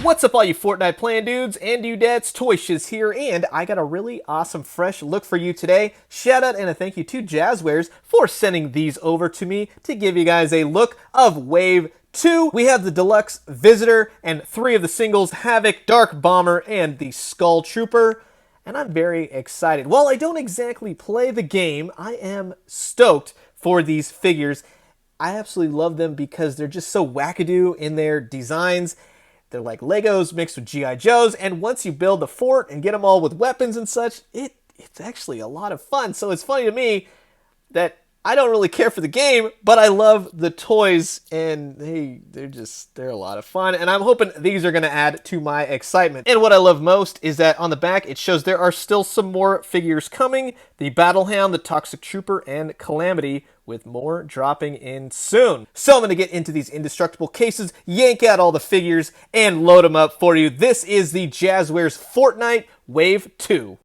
What's up all you Fortnite playing dudes and dudettes, Toy Shiz here, and I got a really awesome fresh look for you today. Shout out and a thank you to Jazwares for sending these over to me to give you guys a look of Wave 2. We have the Deluxe Visitor and 3 of the singles, Havoc, Dark Bomber, and the Skull Trooper. And I'm very excited. While I don't exactly play the game, I am stoked for these figures. I absolutely love them because they're just so wackadoo in their designs. They're like Legos mixed with G.I. Joes, and once you build the fort and get them all with weapons and such, it's actually a lot of fun. So it's funny to me that I don't really care for the game, but I love the toys, and they're a lot of fun, and I'm hoping these are going to add to my excitement. And what I love most is that on the back, it shows there are still some more figures coming. The Battlehound, the Toxic Trooper, and Calamity, with more dropping in soon. So I'm going to get into these indestructible cases, yank out all the figures, and load them up for you. This is the Jazwares Fortnite Wave 2.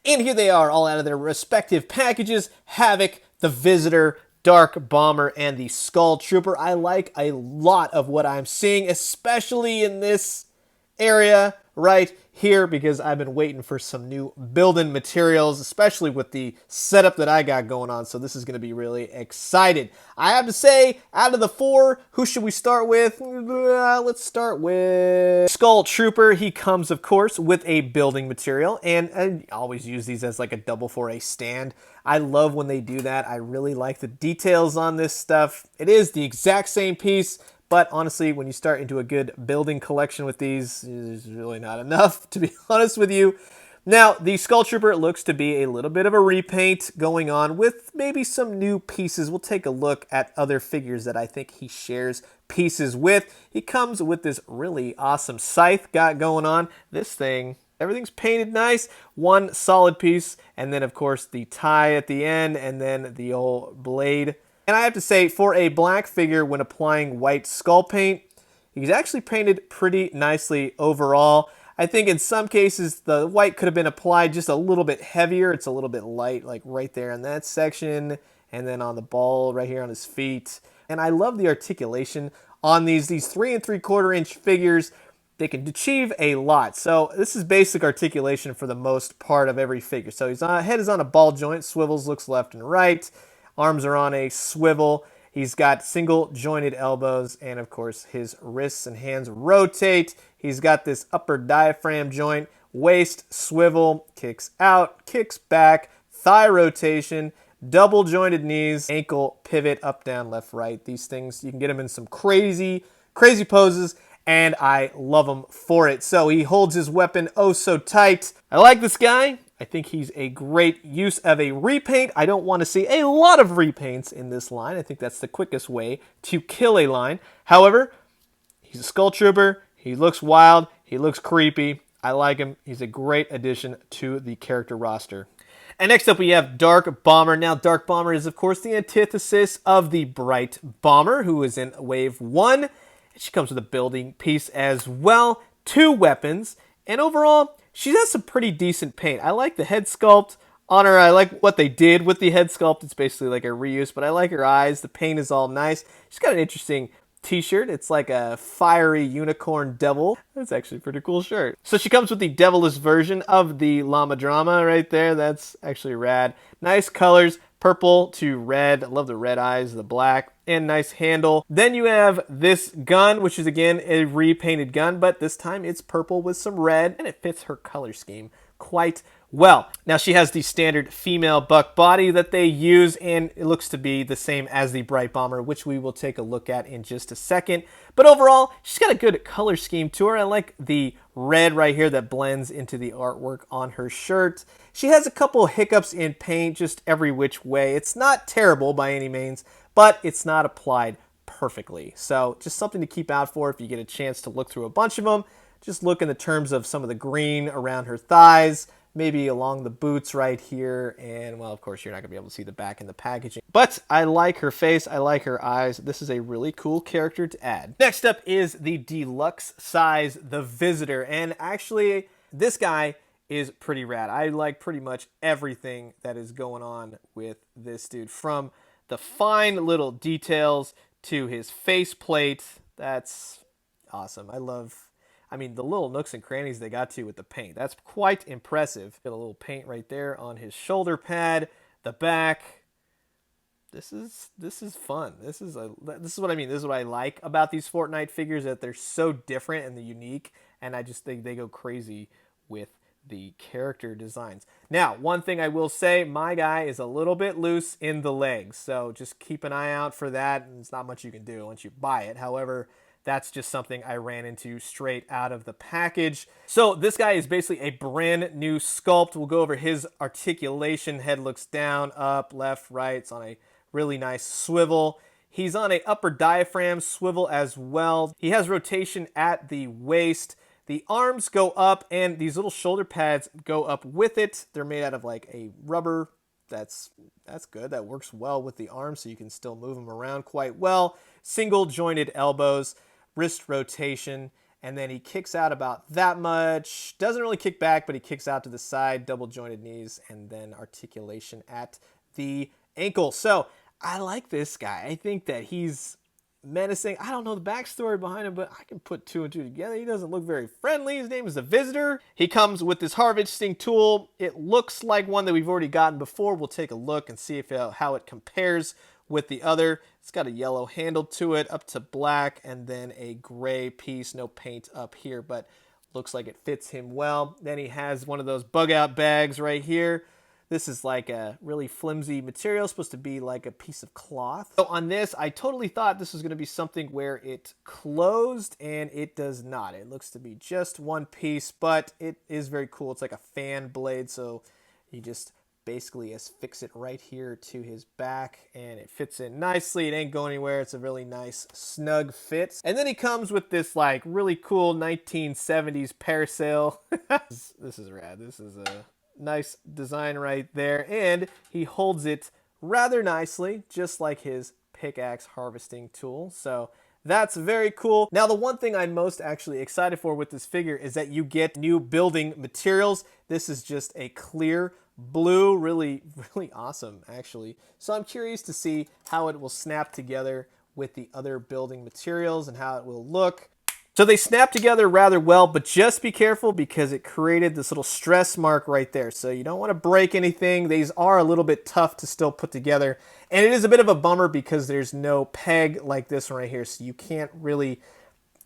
And here they are, all out of their respective packages. Havoc, the Visitor, Dark Bomber, and the Skull Trooper. I like a lot of what I'm seeing, especially in this area right here, because I've been waiting for some new building materials, especially with the setup that I got going on. So this is going to be really excited. I have to say, out of the 4, who should we start with? Let's start with Skull Trooper. He comes, of course, with a building material, and I always use these as like a double for a stand. I love when they do that. I really like the details on this stuff. It is the exact same piece, but honestly, when you start into a good building collection with these, there's really not enough, to be honest with you. Now, the Skull Trooper looks to be a little bit of a repaint going on with maybe some new pieces. We'll take a look at other figures that I think he shares pieces with. He comes with this really awesome scythe got going on. This thing, everything's painted nice. One solid piece, and then, of course, the tie at the end, and then the old blade. And I have to say, for a black figure, when applying white skull paint, he's actually painted pretty nicely overall. I think in some cases, the white could have been applied just a little bit heavier. It's a little bit light, like right there in that section, and then on the ball right here on his feet. And I love the articulation on these 3 3/4 inch figures. They can achieve a lot. So this is basic articulation for the most part of every figure. So his head is on a ball joint, swivels, looks left and right. Arms are on a swivel. He's got single jointed elbows, and of course his wrists and hands rotate. He's got this upper diaphragm joint, waist swivel, kicks out, kicks back, thigh rotation, double jointed knees, ankle pivot, up, down, left, right. These things, you can get them in some crazy poses, and I love him for it. So he holds his weapon oh so tight. I like this guy. I think he's a great use of a repaint. I don't want to see a lot of repaints in this line. I think that's the quickest way to kill a line. However, he's a Skull Trooper. He looks wild. He looks creepy. I like him. He's a great addition to the character roster. And next up we have Dark Bomber. Now, Dark Bomber is, of course, the antithesis of the Bright Bomber, who is in Wave 1. She comes with a building piece as well, 2 weapons, and overall, she has some pretty decent paint. I like the head sculpt on her. I like what they did with the head sculpt. It's basically like a reuse, but I like her eyes. The paint is all nice. She's got an interesting t-shirt. It's like a fiery unicorn devil. That's actually a pretty cool shirt. So she comes with the devilish version of the Llama Drama right there. That's actually rad. Nice colors. Purple to red. I love the red eyes, the black, and nice handle. Then you have this gun, which is again a repainted gun, but this time it's purple with some red, and it fits her color scheme quite well. Now she has the standard female buck body that they use, and it looks to be the same as the Bright Bomber, which we will take a look at in just a second. But overall, she's got a good color scheme to her. I like the red right here that blends into the artwork on her shirt. She has a couple hiccups in paint just every which way. It's not terrible by any means, but it's not applied perfectly. So just something to keep out for if you get a chance to look through a bunch of them. Just look in the terms of some of the green around her thighs, maybe along the boots right here, and well, of course, you're not gonna be able to see the back in the packaging. But I like her face, I like her eyes. This is a really cool character to add. Next up is the deluxe size, the Visitor, and actually, this guy is pretty rad. I like pretty much everything that is going on with this dude, from the fine little details to his faceplate. That's awesome. I mean, the little nooks and crannies they got to with the paint. That's quite impressive. Got a little paint right there on his shoulder pad, the back. This is fun. This is what I mean. This is what I like about these Fortnite figures, that they're so different and unique, and I just think they go crazy with the character designs. Now, one thing I will say, my guy is a little bit loose in the legs, so just keep an eye out for that, and it's not much you can do once you buy it. However, that's just something I ran into straight out of the package. So this guy is basically a brand new sculpt. We'll go over his articulation. Head looks down, up, left, right. It's on a really nice swivel. He's on a upper diaphragm swivel as well. He has rotation at the waist. The arms go up, and these little shoulder pads go up with it. They're made out of like a rubber. That's good. That works well with the arms, so you can still move them around quite well. Single jointed elbows, wrist rotation, and then he kicks out about that much. Doesn't really kick back, but he kicks out to the side, double jointed knees, and then articulation at the ankle. So I like this guy. I think that he's menacing. I don't know the backstory behind him, but I can put two and two together. He doesn't look very friendly. His name is the Visitor. He comes with this harvesting tool. It looks like one that we've already gotten before. We'll take a look and see how it compares with the other. It's got a yellow handle to it, up to black, and then a gray piece. No paint up here, but looks like it fits him well. Then he has one of those bug out bags right here. This is like a really flimsy material, supposed to be like a piece of cloth. So on this, I totally thought this was going to be something where it closed, and it does not. It looks to be just one piece, but it is very cool. It's like a fan blade, so you just basically affix it right here to his back, and it fits in nicely. It ain't going anywhere. It's a really nice snug fit. And then he comes with this like really cool 1970s parasail. This is rad. This is a nice design right there, and he holds it rather nicely, just like his pickaxe harvesting tool. So that's very cool. Now, the one thing I'm most actually excited for with this figure is that you get new building materials. This is just a clear blue, really awesome actually. So I'm curious to see how it will snap together with the other building materials and how it will look. So they snap together rather well, but just be careful because it created this little stress mark right there. So you don't want to break anything. These are a little bit tough to still put together. And it is a bit of a bummer because there's no peg like this one right here. So you can't really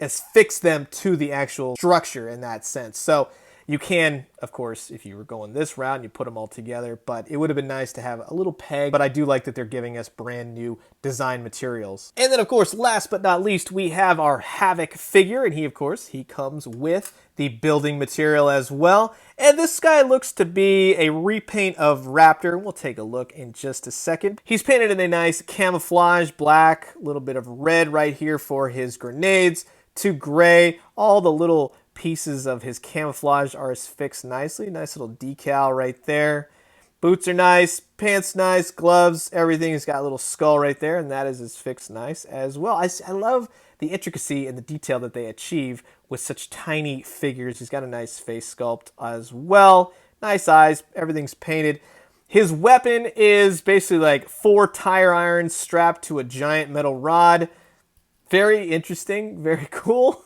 affix them to the actual structure in that sense. So you can, of course, if you were going this route and you put them all together, but it would have been nice to have a little peg, but I do like that they're giving us brand new design materials. And then, of course, last but not least, we have our Havoc figure, and he comes with the building material as well. And this guy looks to be a repaint of Raptor. We'll take a look in just a second. He's painted in a nice camouflage black, a little bit of red right here for his grenades, to gray. All the little pieces of his camouflage are fixed nicely. Nice little decal right there. Boots are nice, pants nice, gloves, everything. He's got a little skull right there, and that is fixed nice as well. I love the intricacy and the detail that they achieve with such tiny figures. He's got a nice face sculpt as well. Nice eyes, everything's painted. His weapon is basically like 4 tire irons strapped to a giant metal rod. Very interesting, very cool.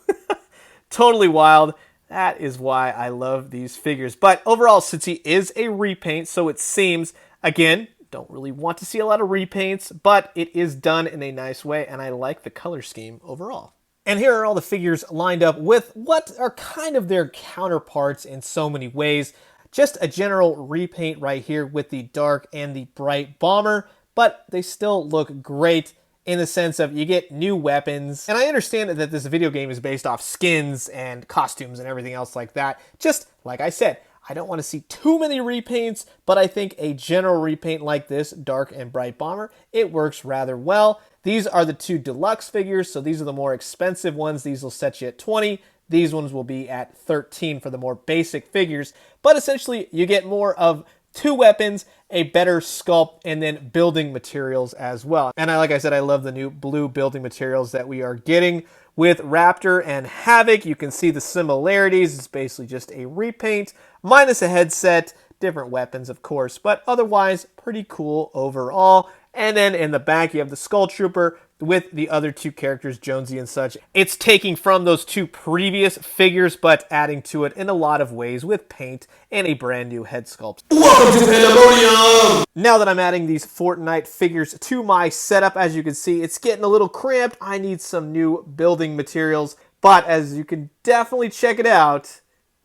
Totally wild. That is why I love these figures. But overall, since he is a repaint, so it seems, again, don't really want to see a lot of repaints, but it is done in a nice way, and I like the color scheme overall. And here are all the figures lined up with what are kind of their counterparts in so many ways. Just a general repaint right here with the dark and the bright bomber, but they still look great in the sense of you get new weapons. And I understand that this video game is based off skins and costumes and everything else like that. Just like I said, I don't want to see too many repaints, but I think a general repaint like this, dark and bright bomber, it works rather well. These are the 2 deluxe figures, so these are the more expensive ones. These will set you at 20. These ones will be at 13 for the more basic figures. But essentially, you get more of 2 weapons, a better sculpt, and then building materials as well. And like I said, I love the new blue building materials that we are getting with Raptor and Havoc. You can see the similarities. It's basically just a repaint minus a headset, different weapons, of course, but otherwise pretty cool overall. And then in the back, you have the Skull Trooper with the other two characters, Jonesy and such. It's taking from those two previous figures, but adding to it in a lot of ways with paint and a brand new head sculpt. Welcome to Pandemonium! Now that I'm adding these Fortnite figures to my setup, as you can see, it's getting a little cramped. I need some new building materials, but as you can definitely check it out,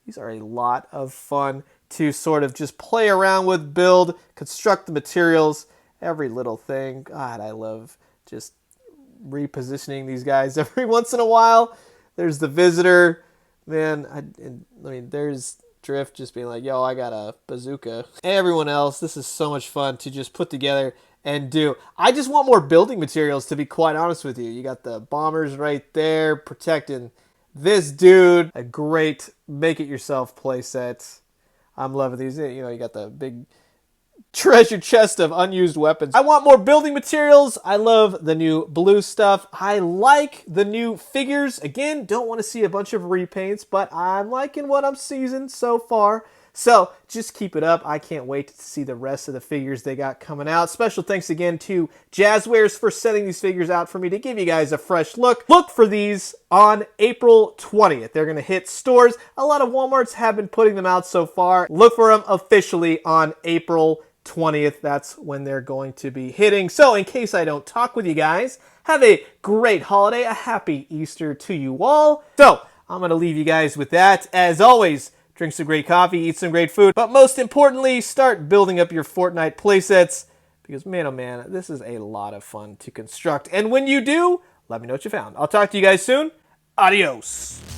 these are a lot of fun to sort of just play around with, build, construct the materials, every little thing. God, I love just repositioning these guys every once in a while. There's the Visitor. Man, I mean, there's Drift just being like, yo, I got a bazooka. Everyone else, this is so much fun to just put together and do. I just want more building materials, to be quite honest with you. You got the bombers right there protecting this dude. A great make-it-yourself playset. I'm loving these. You know, you got the big treasure chest of unused weapons. I want more building materials. I love the new blue stuff. I like the new figures. Again, don't want to see a bunch of repaints, but I'm liking what I'm seeing so far. So just keep it up. I can't wait to see the rest of the figures they got coming out. Special thanks again to Jazwares for setting these figures out for me to give you guys a fresh look. Look for these on April 20th. They're going to hit stores. A lot of Walmarts have been putting them out so far. Look for them officially on April 20th. That's when they're going to be hitting. So in case I don't talk with you guys, have a great holiday, a happy Easter to you all. So I'm going to leave you guys with that. As always, drink some great coffee, eat some great food, but most importantly, start building up your Fortnite playsets because, man, oh man, this is a lot of fun to construct. And when you do, let me know what you found. I'll talk to you guys soon. Adios.